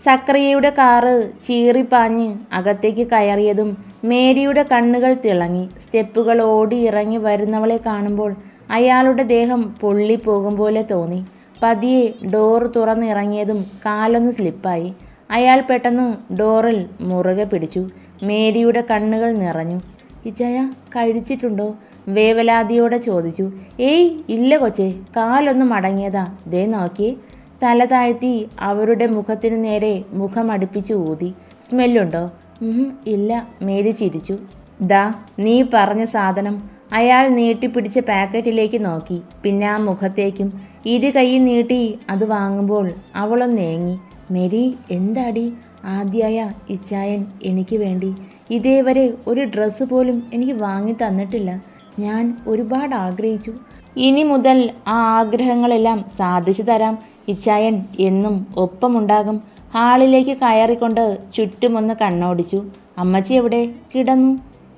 സക്രിയയുടെ car ചീറിപ്പാഞ്ഞ് അകത്തേക്ക് കയറിയതും മേരിയുടെ കണ്ണുകൾ തിളങ്ങി. സ്റ്റെപ്പുകൾ ഓടി ഇറങ്ങി വരുന്നവളെ കാണുമ്പോൾ അയാളുടെ ദേഹം പൊള്ളിപ്പോകും പോലെ തോന്നി. പതിയെ ഡോർ തുറന്നിറങ്ങിയതും കാലൊന്ന് സ്ലിപ്പായി. അയാൾ പെട്ടെന്ന് ഡോറിൽ മുറുകെ പിടിച്ചു. മേരിയുടെ കണ്ണുകൾ നിറഞ്ഞു. ഇച്ചായ കഴിച്ചിട്ടുണ്ടോ? വേവലാതിയോടെ ചോദിച്ചു. ഏയ് ഇല്ല കൊച്ചേ, കാലൊന്ന് മടങ്ങിയതാ. ദേ നോക്കിയേ. തല താഴ്ത്തി അവരുടെ മുഖത്തിന് നേരെ മുഖമടുപ്പിച്ച് ഊതി. സ്മെല്ലുണ്ടോ? ഇല്ല, മേരി ചിരിച്ചു. ദാ നീ പറഞ്ഞ സാധനം. അയാൾ നീട്ടിപ്പിടിച്ച പാക്കറ്റിലേക്ക് നോക്കി, പിന്നെ ആ മുഖത്തേക്കും. ഇരു കൈ നീട്ടി അത് വാങ്ങുമ്പോൾ അവളൊന്നേങ്ങി. മേരി, എന്താടി? ആദ്യായ ഇച്ചായൻ എനിക്ക് വേണ്ടി ഇതേവരെ ഒരു ഡ്രസ്സ് പോലും എനിക്ക് വാങ്ങി തന്നിട്ടില്ല. ഞാൻ ഒരുപാട് ആഗ്രഹിച്ചു. ഇനി മുതൽ ആ ആഗ്രഹങ്ങളെല്ലാം സാധിച്ചു തരാം. ഇച്ചായൻ എന്നും ഒപ്പമുണ്ടാകും. ഹാളിലേക്ക് കയറിക്കൊണ്ട് ചുറ്റുമൊന്ന് കണ്ണോടിച്ചു. അമ്മച്ചി എവിടെ? കിടന്നു.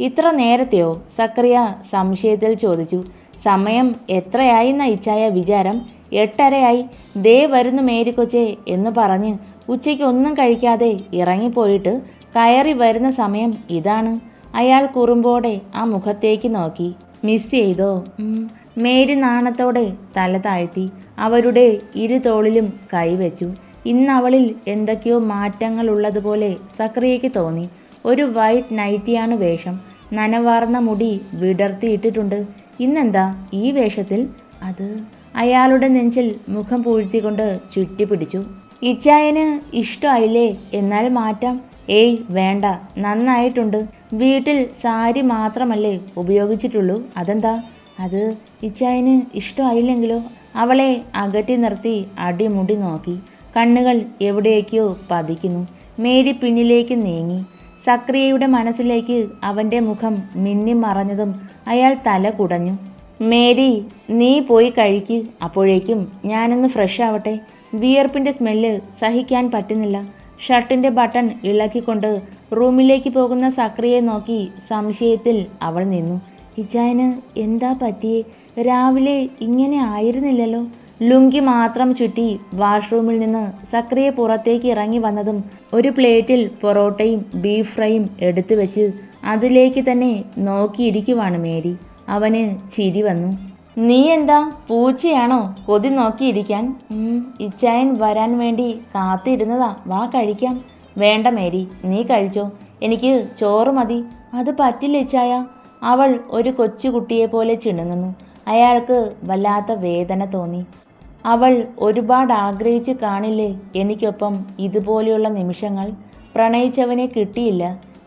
ഇത്ര നേരത്തെയോ? സക്രിയ സംശയത്തിൽ ചോദിച്ചു. സമയം എത്രയായിന്ന ഇച്ചായ വിചാരം? 8:30 ദേ വരുന്നു മേരിക്കൊച്ചേ എന്ന് പറഞ്ഞ് ഉച്ചയ്ക്ക് ഒന്നും കഴിക്കാതെ ഇറങ്ങിപ്പോയിട്ട് കയറി വരുന്ന സമയം ഇതാണ്. അയാൾ കുറുമ്പോടെ ആ മുഖത്തേക്ക് നോക്കി. മിസ് ചെയ്തോ? മേരി നാണത്തോടെ തല താഴ്ത്തി അവരുടെ ഇരു തോളിലും കൈവച്ചു. ഇന്ന് അവളിൽ എന്തൊക്കെയോ മാറ്റങ്ങൾ ഉള്ളതുപോലെ സക്രിയയ്ക്ക് തോന്നി. ഒരു വൈറ്റ് നൈറ്റിയാണ് വേഷം. നനവാർന്ന മുടി വിടർത്തിയിട്ടിട്ടുണ്ട്. ഇന്നെന്താ ഈ വേഷത്തിൽ? അത് അയാളുടെ നെഞ്ചിൽ മുഖം പൂഴ്ത്തിക്കൊണ്ട് ചുറ്റിപ്പിടിച്ചു. ഇച്ചായന് ഇഷ്ടമായില്ലേ? എന്നാൽ മാറ്റാം. ഏയ് വേണ്ട, നന്നായിട്ടുണ്ട്. വീട്ടിൽ സാരി മാത്രമല്ലേ ഉപയോഗിച്ചിട്ടുള്ളൂ. അതെന്താ? അത് ഇച്ചായന് ഇഷ്ടമായില്ലെങ്കിലോ? അവളെ അകറ്റി നിർത്തി അടിമുടി നോക്കി. കണ്ണുകൾ എവിടേക്കോ പതിക്കുന്നു. മേരി പിന്നിലേക്ക് നീങ്ങി. സക്രിയയുടെ മനസ്സിലേക്ക് അവൻ്റെ മുഖം മിന്നിമറഞ്ഞതും അയാൾ തല കുടഞ്ഞു. മേരി, നീ പോയി കഴിക്ക്. അപ്പോഴേക്കും ഞാനൊന്ന് ഫ്രഷ് ആവട്ടെ. വിയർപ്പിൻ്റെ സ്മെല്ല് സഹിക്കാൻ പറ്റുന്നില്ല. ഷർട്ടിൻ്റെ ബട്ടൺ ഇളക്കിക്കൊണ്ട് റൂമിലേക്ക് പോകുന്ന സക്രിയയെ നോക്കി സംശയത്തിൽ അവൾ നിന്നു. ഇച്ചായന് എന്താ പറ്റിയേ? രാവിലെ ഇങ്ങനെ ആയിരുന്നില്ലല്ലോ. ലുങ്കി മാത്രം ചുറ്റി വാഷ്റൂമിൽ നിന്ന് സക്രിയ പുറത്തേക്ക് ഇറങ്ങി വന്നതും ഒരു പ്ലേറ്റിൽ പൊറോട്ടയും ബീഫ് ഫ്രൈയും എടുത്തു വെച്ച് അതിലേക്ക് തന്നെ നോക്കിയിരിക്കുവാണ് മേരി. അവന് ചിരി വന്നു. നീ എന്താ പൂച്ചയാണോ കൊതി നോക്കിയിരിക്കാൻ? ഇച്ചായൻ വരാൻ വേണ്ടി കാത്തിരുന്നതാ. വാ കഴിക്കാം. വേണ്ട മേരി, നീ കഴിച്ചോ. എനിക്ക് ചോറ് മതി. അത് പറ്റില്ല ഇച്ചായ. അവൾ ഒരു കൊച്ചുകുട്ടിയെ പോലെ ചിണുങ്ങുന്നു. അയാൾക്ക് വല്ലാത്ത വേദന തോന്നി. അവൾ ഒരുപാട് ആഗ്രഹിച്ച് കാണില്ലേ എനിക്കൊപ്പം ഇതുപോലെയുള്ള നിമിഷങ്ങൾ. പ്രണയിച്ചവനെ കിട്ടിയില്ല,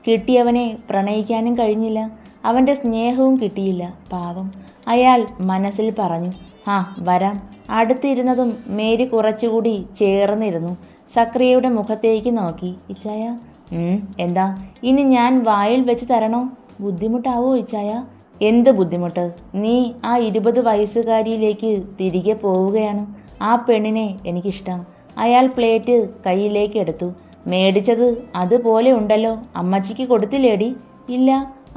കിട്ടിയവനെ പ്രണയിക്കാനും കഴിഞ്ഞില്ല. അവൻ്റെ സ്നേഹവും കിട്ടിയില്ല. പാവം, അയാൾ മനസ്സിൽ പറഞ്ഞു. വരാം. അടുത്തിരുന്നതും മേരി കുറച്ചുകൂടി ചേർന്നിരുന്നു. സക്രിയയുടെ മുഖത്തേക്ക് നോക്കി. ഇച്ചായ, എന്താ? ഇനി ഞാൻ വായിൽ വെച്ച് തരണോ? ബുദ്ധിമുട്ടാവോ ഇച്ചായ? എന്ത് ബുദ്ധിമുട്ട്? നീ ആ 20 വയസ്സുകാരിയിലേക്ക് തിരികെ പോവുകയാണ്. ആ പെണ്ണിനെ എനിക്കിഷ്ടം. അയാൾ പ്ലേറ്റ് കയ്യിലേക്ക് എടുത്തു. മേടിച്ചത് അതുപോലെ ഉണ്ടല്ലോ. അമ്മച്ചിക്ക് കൊടുത്തില്ലേടി? ഇല്ല.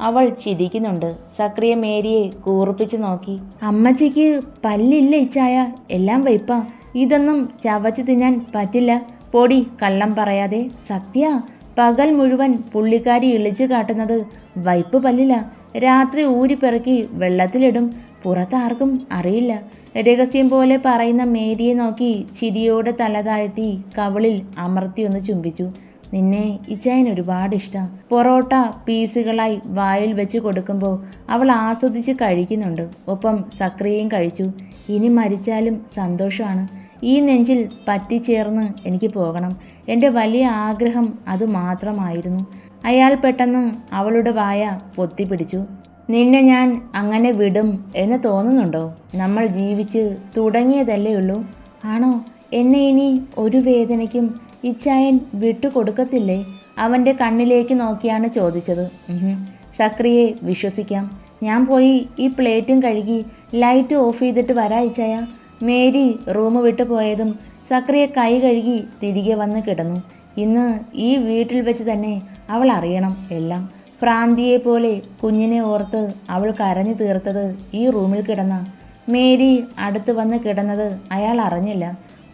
അവൾ ചിരിക്കുന്നുണ്ട്. സക്രിയ മേരിയെ കൂർപ്പിച്ച് നോക്കി. അമ്മച്ചിക്ക് പല്ലില്ല ഇച്ചായ, എല്ലാം വയ്പ്പാ. ഇതൊന്നും ചവച്ച് തിന്നാൻ പറ്റില്ല. പൊടി, കള്ളം പറയാതെ. സത്യ, പകൽ മുഴുവൻ പുള്ളിക്കാരി ഇളിച്ചു കാട്ടുന്നത് വൈപ്പ് പല്ലില്ല. രാത്രി ഊരിപ്പെറുക്കി വെള്ളത്തിലിടും. പുറത്താർക്കും അറിയില്ല. രഹസ്യം പോലെ പറയുന്ന മേരിയെ നോക്കി ചിരിയോടെ തല താഴ്ത്തി കവിളിൽ അമർത്തിയൊന്ന് ചുംബിച്ചു. നിന്നെ ഇച്ചായൻ ഒരുപാട് ഇഷ്ടം. പൊറോട്ട പീസുകളായി വായിൽ വെച്ച് കൊടുക്കുമ്പോൾ അവൾ ആസ്വദിച്ച് കഴിക്കുന്നുണ്ട്. ഒപ്പം സക്രിയയും കഴിച്ചു. ഇനി മരിച്ചാലും സന്തോഷമാണ്. ഈ നെഞ്ചിൽ പറ്റിച്ചേർന്ന് എനിക്ക് പോകണം. എൻ്റെ വലിയ ആഗ്രഹം അതുമാത്രമായിരുന്നു. അയാൾ പെട്ടെന്ന് അവളുടെ വായ പൊത്തിപ്പിടിച്ചു. നിന്നെ ഞാൻ അങ്ങനെ വിടും എന്ന് തോന്നുന്നുണ്ടോ? നമ്മൾ ജീവിച്ച് തുടങ്ങിയതല്ലേ ഉള്ളൂ. ആണോ? എന്നെ ഇനി ഒരു വേദനയ്ക്കും ഇച്ചായൻ വിട്ടുകൊടുക്കത്തില്ലേ? അവൻ്റെ കണ്ണിലേക്ക് നോക്കിയാണ് ചോദിച്ചത്. സക്രിയെ വിശ്വസിക്കാം. ഞാൻ പോയി ഈ പ്ലേറ്റും കഴുകി ലൈറ്റ് ഓഫ് ചെയ്തിട്ട് വരാം ഇച്ചായ. മേരി റൂം വിട്ടു പോയതും സക്രിയ കൈ കഴുകി തിരികെ വന്ന് കിടന്നു. ഇന്ന് ഈ വീട്ടിൽ വെച്ച് തന്നെ അവൾ അറിയണം എല്ലാം. ഭ്രാന്തിയെ പോലെ കുഞ്ഞിനെ ഓർത്ത് അവൾ കരഞ്ഞു തീർത്തത് ഈ റൂമിൽ കിടന്ന. മേരി അടുത്ത് വന്ന് കിടന്നത് അയാൾ അറിഞ്ഞില്ല.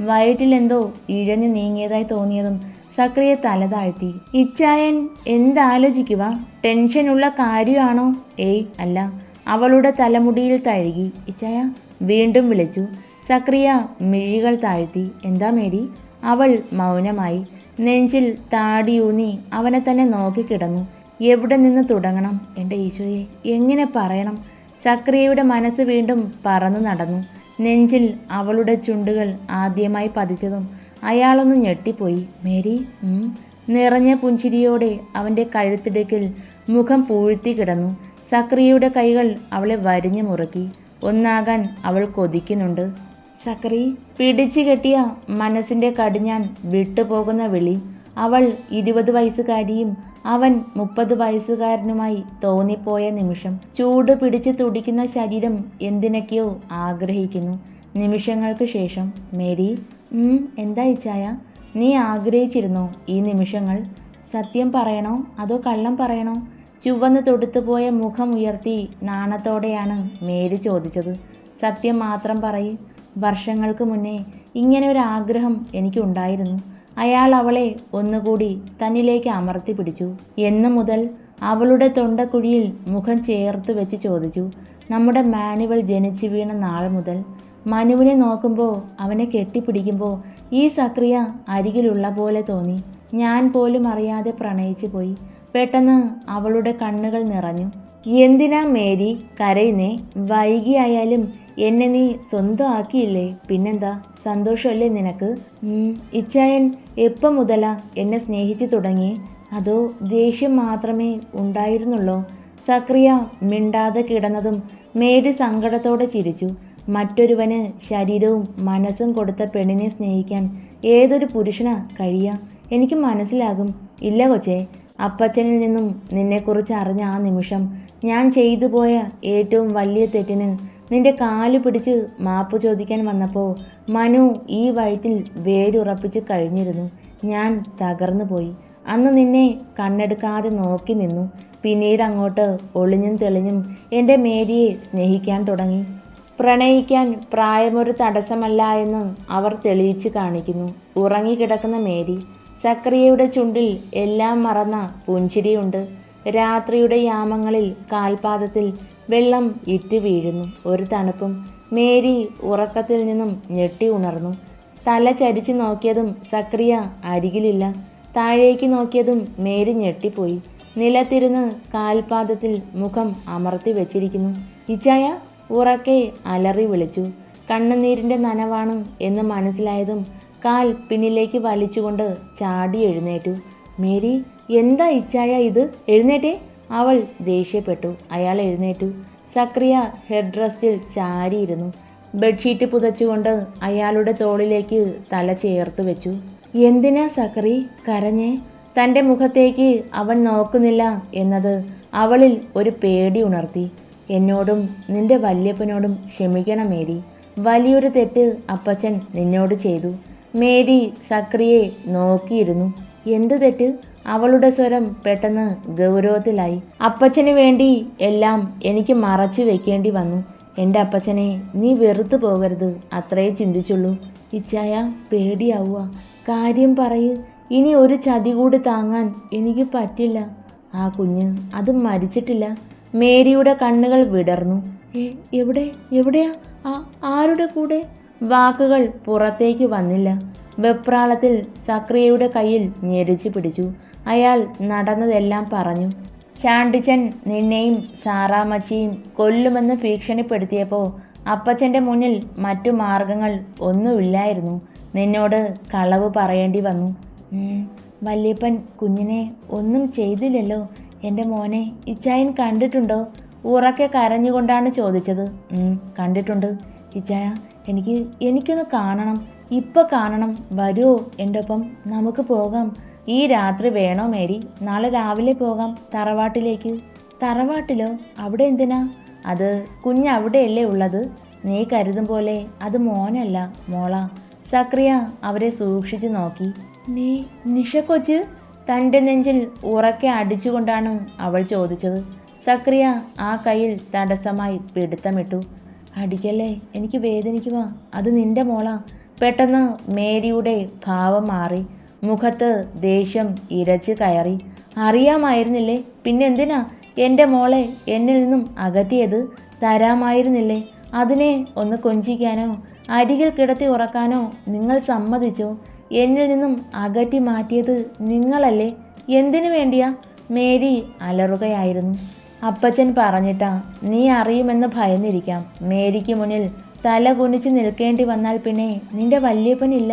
വയറ്റിലെന്തോ ഇഴഞ്ഞു നീങ്ങിയതായി തോന്നിയതും സക്രിയ തല താഴ്ത്തി. ഇച്ചായൻ എന്താലോചിക്കുക? ടെൻഷനുള്ള കാര്യമാണോ? ഏയ് അല്ല. അവളുടെ തലമുടിയിൽ തഴുകി. ഇച്ചായ വീണ്ടും വിളിച്ചു. സക്രിയ മിഴികൾ താഴ്ത്തി. എന്താ മേരി? അവൾ മൗനമായി. നെഞ്ചിൽ താടിയൂന്നി അവനെ തന്നെ നോക്കിക്കിടന്നു. എവിടെ നിന്ന് തുടങ്ങണം? എൻ്റെ ഈശോയെ, എങ്ങനെ പറയണം? സക്രിയയുടെ മനസ്സ് വീണ്ടും പറന്നു നടന്നു. നെഞ്ചിൽ അവളുടെ ചുണ്ടുകൾ ആദ്യമായി പതിച്ചതും അയാളൊന്ന് ഞെട്ടിപ്പോയി. മേരി? നിറഞ്ഞ പുഞ്ചിരിയോടെ അവൻ്റെ കഴുത്തിടുക്കിൽ മുഖം പൂഴ്ത്തി കിടന്നു. സക്രിയയുടെ കൈകൾ അവളെ വരിഞ്ഞു മുറുക്കി. ഒന്നാകാൻ അവൾ കൊതിക്കുന്നുണ്ട്. സക്രി! പിടിച്ചു കെട്ടിയ മനസ്സിൻ്റെ കടിഞ്ഞാൻ വിട്ടുപോകുന്ന വിളി. അവൾ 20 വയസ്സുകാരിയും അവൻ 30 വയസ്സുകാരനുമായി തോന്നിപ്പോയ നിമിഷം. ചൂട് പിടിച്ച് തുടിക്കുന്ന ശരീരം എന്തിനൊക്കെയോ ആഗ്രഹിക്കുന്നു. നിമിഷങ്ങൾക്ക് ശേഷം മേരി? എന്താ ഇച്ചായ? നീ ആഗ്രഹിച്ചിരുന്നോ ഈ നിമിഷങ്ങൾ? സത്യം പറയണോ അതോ കള്ളം പറയണോ? ചുവന്ന് തൊടുത്തുപോയ മുഖം ഉയർത്തി നാണത്തോടെയാണ് മേരി ചോദിച്ചത്. സത്യം മാത്രം പറയ്. വർഷങ്ങൾക്ക് മുന്നേ ഇങ്ങനെ ഒരു ആഗ്രഹം എനിക്കുണ്ടായിരുന്നു. അയാൾ അവളെ ഒന്നുകൂടി തന്നിലേക്ക് അമർത്തി പിടിച്ചു. എന്നു മുതൽ? അവളുടെ തൊണ്ടക്കുഴിയിൽ മുഖം ചേർത്ത് വെച്ച് ചോദിച്ചു. നമ്മുടെ മാനുവൽ ജനിച്ചു വീണ നാൾ മുതൽ. മനുവിനെ നോക്കുമ്പോൾ, അവനെ കെട്ടിപ്പിടിക്കുമ്പോൾ ഈ സക്രിയ അരികിലുള്ള പോലെ തോന്നി. ഞാൻ പോലും അറിയാതെ പ്രണയിച്ചു പോയി. പെട്ടെന്ന് അവളുടെ കണ്ണുകൾ നിറഞ്ഞു. എന്തിനാ മേരി കരയുന്നേ? വൈകിയായാലും എന്നെ നീ സ്വന്തമാക്കിയില്ലേ? പിന്നെന്താ, സന്തോഷമല്ലേ നിനക്ക്? ഇച്ചായൻ എപ്പം മുതലാ എന്നെ സ്നേഹിച്ചു തുടങ്ങി? അതോ ദേഷ്യം മാത്രമേ ഉണ്ടായിരുന്നുള്ളോ? സക്രിയ മിണ്ടാതെ കിടന്നതും മേരി സങ്കടത്തോടെ ചിരിച്ചു. മറ്റൊരുവന് ശരീരവും മനസ്സും കൊടുത്ത പെണ്ണിനെ സ്നേഹിക്കാൻ ഏതൊരു പുരുഷനാ കഴിയുക? എനിക്ക് മനസ്സിലാകും. ഇല്ല കൊച്ചേ, അപ്പച്ചനിൽ നിന്നും നിന്നെക്കുറിച്ച് അറിഞ്ഞ ആ നിമിഷം ഞാൻ ചെയ്തു പോയ ഏറ്റവും വലിയ തെറ്റിന് നിന്റെ കാല് പിടിച്ച് മാപ്പ് ചോദിക്കാൻ വന്നപ്പോൾ മനു ഈ വയറ്റിൽ വേരുറപ്പിച്ച് കഴിഞ്ഞിരുന്നു. ഞാൻ തകർന്നു പോയി. അന്ന് നിന്നെ കണ്ണെടുക്കാതെ നോക്കി നിന്നു. പിന്നീട് അങ്ങോട്ട് ഒളിഞ്ഞും തെളിഞ്ഞും എൻ്റെ മേരിയെ സ്നേഹിക്കാൻ തുടങ്ങി. പ്രണയിക്കാൻ പ്രായമൊരു തടസ്സമല്ല എന്ന് അവർ തെളിയിച്ച് കാണിക്കുന്നു. ഉറങ്ങിക്കിടക്കുന്ന മേരി. സക്രിയയുടെ ചുണ്ടിൽ എല്ലാം മറന്ന പുഞ്ചിരിയുണ്ട്. രാത്രിയുടെ യാമങ്ങളിൽ കാൽപാദത്തിൽ വെള്ളം ഇറ്റ് വീഴുന്നു. ഒരു തണുപ്പും. മേരി ഉറക്കത്തിൽ നിന്നും ഞെട്ടി ഉണർന്നു. തല ചരിച്ചു നോക്കിയതും സക്രിയ അരികിലില്ല. താഴേക്ക് നോക്കിയതും മേരി ഞെട്ടിപ്പോയി. നിലത്തിരുന്ന് കാൽപാദത്തിൽ മുഖം അമർത്തി വെച്ചിരിക്കുന്നു. ഇച്ചായ? ഉറക്കെ അലറി വിളിച്ചു. കണ്ണുനീരിൻ്റെ നനവാണ് എന്ന് മനസ്സിലായതും കാൽ പിന്നിലേക്ക് വലിച്ചുകൊണ്ട് ചാടി എഴുന്നേറ്റു. മേരി, എന്താ ഇച്ചായ ഇത്? എഴുന്നേറ്റേ! അവൾ ദേഷ്യപ്പെട്ടു. അയാൾ എഴുന്നേറ്റു. സക്രിയ ഹെഡ് റെസ്റ്റിൽ ചാരിയിരുന്നു. ബെഡ്ഷീറ്റ് പുതച്ചുകൊണ്ട് അയാളുടെ തോളിലേക്ക് തല ചേർത്ത് വെച്ചു. എന്തിനാ സക്രി കരഞ്ഞേ? തൻ്റെ മുഖത്തേക്ക് അവൻ നോക്കുന്നില്ല എന്നത് അവളിൽ ഒരു പേടി ഉണർത്തി. എന്നോടും നിന്റെ വല്യപ്പനോടും ക്ഷമിക്കണം മേരി. വലിയൊരു തെറ്റ് അപ്പച്ചൻ നിന്നോട് ചെയ്തു. മേരി സക്രിയെ നോക്കിയിരുന്നു. എന്ത് തെറ്റ്? അവളുടെ സ്വരം പെട്ടെന്ന് ഗൗരവത്തിലായി. അപ്പച്ചന് വേണ്ടി എല്ലാം എനിക്ക് മറച്ചു വെക്കേണ്ടി വന്നു. എൻ്റെ അപ്പച്ചനെ നീ വെറുത്തു പോകരുത്, അത്രേ ചിന്തിച്ചുള്ളൂ. ഇച്ചായ, പേടിയാവുക. കാര്യം പറയ്. ഇനി ഒരു ചതി കൂടി താങ്ങാൻ എനിക്ക് പറ്റില്ല. ആ കുഞ്ഞ് അത് മരിച്ചിട്ടില്ല. മേരിയുടെ കണ്ണുകൾ വിടർന്നു. എവിടെയാ? ആരുടെ കൂടെ? വാക്കുകൾ പുറത്തേക്ക് വന്നില്ല. വെപ്രാളത്തിൽ സക്രിയയുടെ കയ്യിൽ ഞെരിച്ചു പിടിച്ചു. അയാൾ നടന്നതെല്ലാം പറഞ്ഞു. ചാണ്ടിച്ചൻ നിന്നെയും സാറാമച്ചിയും കൊല്ലുമെന്ന് ഭീഷണിപ്പെടുത്തിയപ്പോൾ അപ്പച്ചൻ്റെ മുന്നിൽ മറ്റു മാർഗങ്ങൾ ഒന്നുമില്ലായിരുന്നു. നിന്നോട് കളവ് പറയേണ്ടി വന്നു. വല്യപ്പൻ കുഞ്ഞിനെ ഒന്നും ചെയ്തില്ലല്ലോ. എൻ്റെ മോനെ ഇച്ചായൻ കണ്ടിട്ടുണ്ടോ? ഉറക്കെ കരഞ്ഞുകൊണ്ടാണ് ചോദിച്ചത്. കണ്ടിട്ടുണ്ട് ഇച്ചായ. എനിക്കൊന്ന് കാണണം. ഇപ്പം കാണണം. വരുമോ എൻ്റെ ഒപ്പം? നമുക്ക് പോകാം. ഈ രാത്രി വേണോ മേരി? നാളെ രാവിലെ പോകാം തറവാട്ടിലേക്ക്. തറവാട്ടിലോ? അവിടെ എന്തിനാ? അത് കുഞ്ഞവിടെയല്ലേ ഉള്ളത്. നീ കരുതും പോലെ അത് മോനല്ല, മോളാ. സക്രിയ അവരെ സൂക്ഷിച്ചു നോക്കി. നീ നിഷ കൊച്ച്? തൻ്റെ നെഞ്ചിൽ ഉറക്കെ അടിച്ചുകൊണ്ടാണ് അവൾ ചോദിച്ചത്. സക്രിയ ആ കയ്യിൽ തടസ്സമായി പിടുത്തമിട്ടു. അടിക്കല്ലേ, എനിക്ക് വേദനിക്കുവാ. അത് നിന്റെ മോളാ. പെട്ടെന്ന് മേരിയുടെ ഭാവം മാറി. മുഖത്ത് ദേഷ്യം ഇരച്ച് കയറി. അറിയാമായിരുന്നില്ലേ, പിന്നെന്തിനാ എൻ്റെ മോളെ എന്നിൽ നിന്നും അകറ്റിയത്? തരാമായിരുന്നില്ലേ? അതിനെ ഒന്ന് കൊഞ്ചിക്കാനോ അരികിൽ കിടത്തി ഉറക്കാനോ നിങ്ങൾ സമ്മതിച്ചോ? എന്നിൽ നിന്നും അകറ്റി മാറ്റിയത് നിങ്ങളല്ലേ? എന്തിനു വേണ്ടിയാ? മേരി അലറുകയായിരുന്നു. അപ്പച്ചൻ പറഞ്ഞിട്ടാ. നീ അറിയുമെന്ന് ഭയന്നിരിക്കാം. മേരിക്ക് മുന്നിൽ തല കുനിച്ച് നിൽക്കേണ്ടി വന്നാൽ പിന്നെ നിന്റെ വല്യപ്പനില്ല.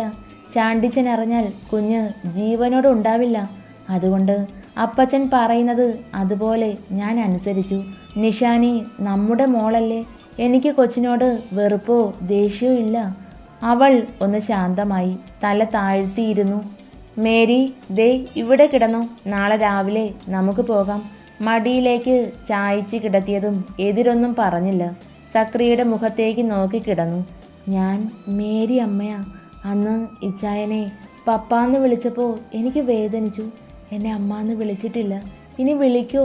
ചാണ്ടിച്ചൻ അറിഞ്ഞാൽ കുഞ്ഞ് ജീവനോട് ഉണ്ടാവില്ല. അതുകൊണ്ട് അപ്പച്ചൻ പറയുന്നത് അതുപോലെ ഞാൻ അനുസരിച്ചു. നിഷാനി നമ്മുടെ മോളല്ലേ. എനിക്ക് കൊച്ചിനോട് വെറുപ്പോ ദേഷ്യമോ ഇല്ല. അവൾ ഒന്ന് ശാന്തമായി തല താഴ്ത്തിയിരുന്നു. മേരി, ദേ ഇവിടെ കിടന്നോ, നാളെ രാവിലെ നമുക്ക് പോകാം. മടിയിലേക്ക് ചായച്ച് കിടത്തിയതും എതിരൊന്നും പറഞ്ഞില്ല. സക്രിയയുടെ മുഖത്തേക്ക് നോക്കി കിടന്നു. ഞാൻ മേരി അമ്മയാ. അന്ന് ഇച്ചായനെ പപ്പാന്ന് വിളിച്ചപ്പോൾ എനിക്ക് വേദനിച്ചു. എന്നെ അമ്മാന്ന് വിളിച്ചിട്ടില്ല. ഇനി വിളിക്കോ?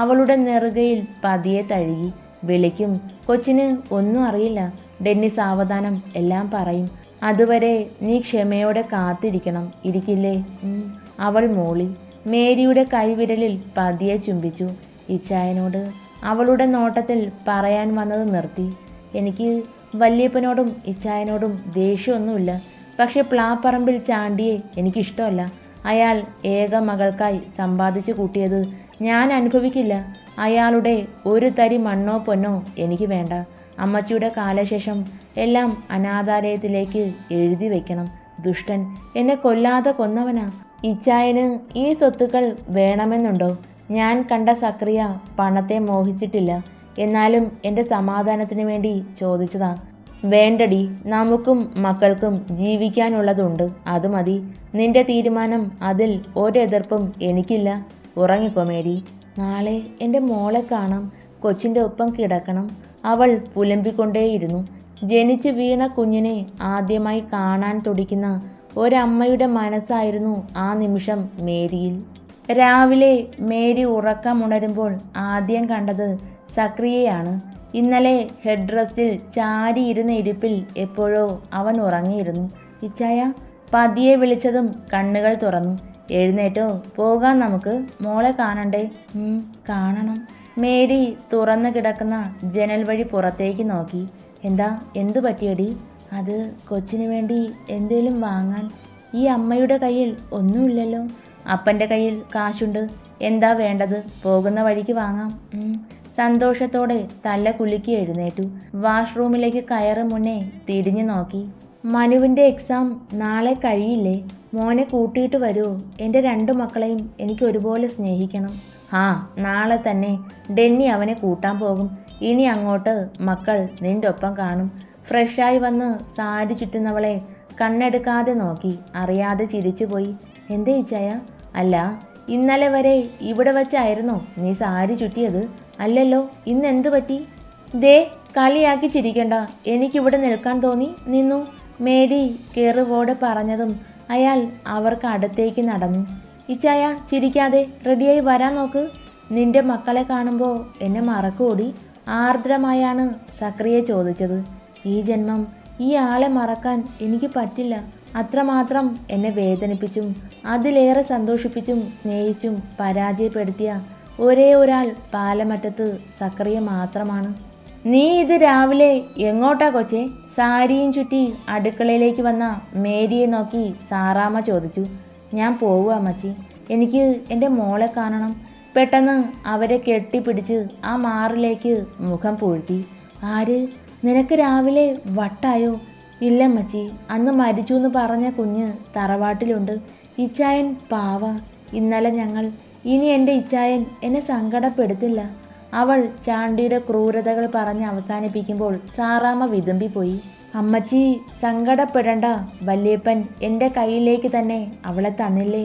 അവളുടെ നെറുകയിൽ പതിയെ തഴുകി. വിളിക്കും. കൊച്ചിന് ഒന്നും അറിയില്ല. ഡെന്നി സാവധാനം എല്ലാം പറയും. അതുവരെ നീ ക്ഷമയോടെ കാത്തിരിക്കണം. ഇരിക്കില്ലേ? അവൾ മൂളി. മേരിയുടെ കൈവിരലിൽ പതിയെ ചുംബിച്ചു. ഇച്ചായനോട് അവളുടെ നോട്ടത്തിൽ പറയാൻ വന്നത് നിർത്തി. എനിക്ക് വല്യപ്പനോടും ഇച്ചായനോടും ദേഷ്യമൊന്നുമില്ല. പക്ഷെ പ്ലാപ്പറമ്പിൽ ചാണ്ടിയെ എനിക്കിഷ്ടമല്ല. അയാൾ ഏക മകൾക്കായി സമ്പാദിച്ചു കൂട്ടിയത് ഞാൻ അനുഭവിക്കില്ല. അയാളുടെ ഒരു തരി മണ്ണോ പൊന്നോ എനിക്ക് വേണ്ട. അമ്മച്ചിയുടെ കാലശേഷം എല്ലാം അനാഥാലയത്തിലേക്ക് എഴുതി വയ്ക്കണം. ദുഷ്ടൻ, എന്നെ കൊല്ലാതെ കൊന്നവനാ. ഇച്ചായന് ഈ സ്വത്തുക്കൾ വേണമെന്നുണ്ടോ? ഞാൻ കണ്ട സക്രിയ പണത്തെ മോഹിച്ചിട്ടില്ല. എന്നാലും എൻ്റെ സമാധാനത്തിന് വേണ്ടി ചോദിച്ചതാ. വേണ്ടടി, നമുക്കും മക്കൾക്കും ജീവിക്കാനുള്ളതുണ്ട്. അത് മതി. നിന്റെ തീരുമാനം. അതിൽ ഒരെതിർപ്പും എനിക്കില്ല. ഉറങ്ങിക്കോ മേരി. നാളെ എൻ്റെ മോളെ കാണാം. കൊച്ചിൻ്റെ ഒപ്പം കിടക്കണം. അവൾ പുലമ്പിക്കൊണ്ടേയിരുന്നു. ജനിച്ചു വീണ കുഞ്ഞിനെ ആദ്യമായി കാണാൻ തുടിക്കുന്ന ഒരമ്മയുടെ മനസ്സായിരുന്നു ആ നിമിഷം മേരിയിൽ. രാവിലെ മേരി ഉറക്കമുണരുമ്പോൾ ആദ്യം കണ്ടത് സക്രിയയാണ്. ഇന്നലെ ഹെഡ് റെസ്റ്റിൽ ചാരിയിരുന്ന ഇരിപ്പിൽ എപ്പോഴോ അവൻ ഉറങ്ങിയിരുന്നു. ഇച്ചായ, പതിയെ വിളിച്ചതും കണ്ണുകൾ തുറന്നു. എഴുന്നേറ്റോ, പോകാൻ നമുക്ക്. മോളെ കാണണ്ടേ? കാണണം. മേരി തുറന്നു കിടക്കുന്ന ജനൽ വഴി പുറത്തേക്ക് നോക്കി. എന്താ, എന്തു പറ്റിയടി? അത് കൊച്ചിനു വേണ്ടി എന്തേലും വാങ്ങാൻ. ഈ അമ്മയുടെ കയ്യിൽ ഒന്നുമില്ലല്ലോ. അപ്പൻ്റെ കയ്യിൽ കാശുണ്ട്. എന്താ വേണ്ടത്? പോകുന്ന വഴിക്ക് വാങ്ങാം. സന്തോഷത്തോടെ തല കുലുക്കി എഴുന്നേറ്റു. വാഷ്റൂമിലേക്ക് കയറി മുന്നേ തിരിഞ്ഞു നോക്കി. മനുവിൻ്റെ എക്സാം നാളെ കഴിയില്ലേ? മോനെ കൂട്ടിയിട്ട് വരുമോ? എൻ്റെ 2 മക്കളെയും എനിക്ക് ഒരുപോലെ സ്നേഹിക്കണം. നാളെ തന്നെ ഡെന്നി അവനെ കൂട്ടാൻ പോകും. ഇനി അങ്ങോട്ട് മക്കൾ നിൻ്റെ ഒപ്പം കാണും. ഫ്രഷായി വന്ന് സാരി ചുറ്റുന്നവളെ കണ്ണെടുക്കാതെ നോക്കി അറിയാതെ ചിരിച്ചുപോയി. എന്തേ ഇച്ചായ? അല്ല, ഇന്നലെ വരെ ഇവിടെ വച്ചായിരുന്നോ നീ സാരി ചുറ്റിയത്? അല്ലല്ലോ, ഇന്ന് എന്തു പറ്റി? ദേ, കളിയാക്കി ചിരിക്കണ്ട. എനിക്കിവിടെ നിൽക്കാൻ തോന്നി നിന്നു. മേരി കെറുവോടെ പറഞ്ഞതും അയാൾ അവർക്ക് അടുത്തേക്ക് നടന്നു. ഇച്ചായ, ചിരിക്കാതെ റെഡിയായി വരാൻ നോക്ക്. നിന്റെ മക്കളെ കാണുമ്പോൾ എന്നെ മറക്കൂടി? ആർദ്രമായാണ് സക്രിയ ചോദിച്ചത്. ഈ ജന്മം ഈ ആളെ മറക്കാൻ എനിക്ക് പറ്റില്ല. അത്രമാത്രം എന്നെ വേദനിപ്പിച്ചും അതിലേറെ സന്തോഷിപ്പിച്ചും സ്നേഹിച്ചും പരാജയപ്പെടുത്തിയ ഒരേ ഒരാൾ പാലമറ്റത്ത് സക്രിയ മാത്രമാണ്. നീ ഇത് രാവിലെ എങ്ങോട്ടാ കൊച്ചേ? സാരിയും ചുറ്റി അടുക്കളയിലേക്ക് വന്ന മേരിയെ നോക്കി സാറാമ്മ ചോദിച്ചു. ഞാൻ പോവുക അമ്മച്ചി. എനിക്ക് എൻ്റെ മോളെ കാണണം. പെട്ടെന്ന് അവരെ കെട്ടിപ്പിടിച്ച് ആ മാറിലേക്ക് മുഖം പൂഴ്ത്തി. ആര്? നിനക്ക് രാവിലെ വട്ടായോ? ഇല്ലമ്മച്ചി, അന്ന് മരിച്ചു എന്ന് പറഞ്ഞ കുഞ്ഞ് തറവാട്ടിലുണ്ട്. ഇച്ചായൻ പാവ. ഇന്നലെ ഞങ്ങൾ. ഇനി എൻ്റെ ഇച്ചായൻ എന്നെ സങ്കടപ്പെടുത്തില്ല. അവൾ ചാണ്ടിയുടെ ക്രൂരതകൾ പറഞ്ഞ് അവസാനിപ്പിക്കുമ്പോൾ സാറാമ്മ വിതുമ്പിപ്പോയി. അമ്മച്ചി സങ്കടപ്പെടണ്ട. വല്യപ്പൻ എൻ്റെ കയ്യിലേക്ക് തന്നെ അവളെ തന്നില്ലേ?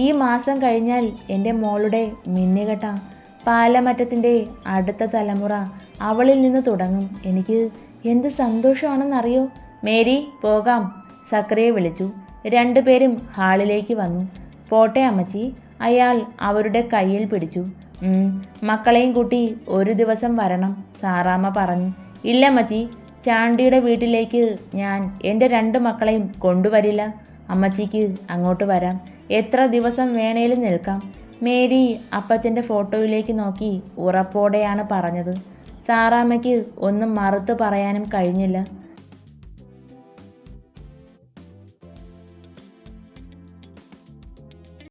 ഈ മാസം കഴിഞ്ഞാൽ എൻ്റെ മോളുടെ മിന്നുകെട്ട. പാലമറ്റത്തിൻ്റെ അടുത്ത തലമുറ അവളിൽ നിന്ന് തുടങ്ങും. എനിക്ക് എന്ത് സന്തോഷമാണെന്നറിയോ? മേരി, പോകാം. സക്രിയ വിളിച്ചു. 2 പേരും ഹാളിലേക്ക് വന്നു. പോട്ടെ അമ്മച്ചി. അയാൾ അവരുടെ കയ്യിൽ പിടിച്ചു. മക്കളെയും കൂട്ടി ഒരു ദിവസം വരണം, സാറാമ്മ പറഞ്ഞു. ഇല്ല അമ്മച്ചി, ചാണ്ടിയുടെ വീട്ടിലേക്ക് ഞാൻ എൻ്റെ 2 മക്കളെയും കൊണ്ടുവരില്ല. അമ്മച്ചിക്ക് അങ്ങോട്ട് വരാം. എത്ര ദിവസം വേണേലും നിൽക്കാം. മേരി അപ്പച്ചൻ്റെ ഫോട്ടോയിലേക്ക് നോക്കി ഉറപ്പോടെയാണ് പറഞ്ഞത്. സാറാമ്മയ്ക്ക് ഒന്നും മറുത്ത് പറയാനും കഴിഞ്ഞില്ല.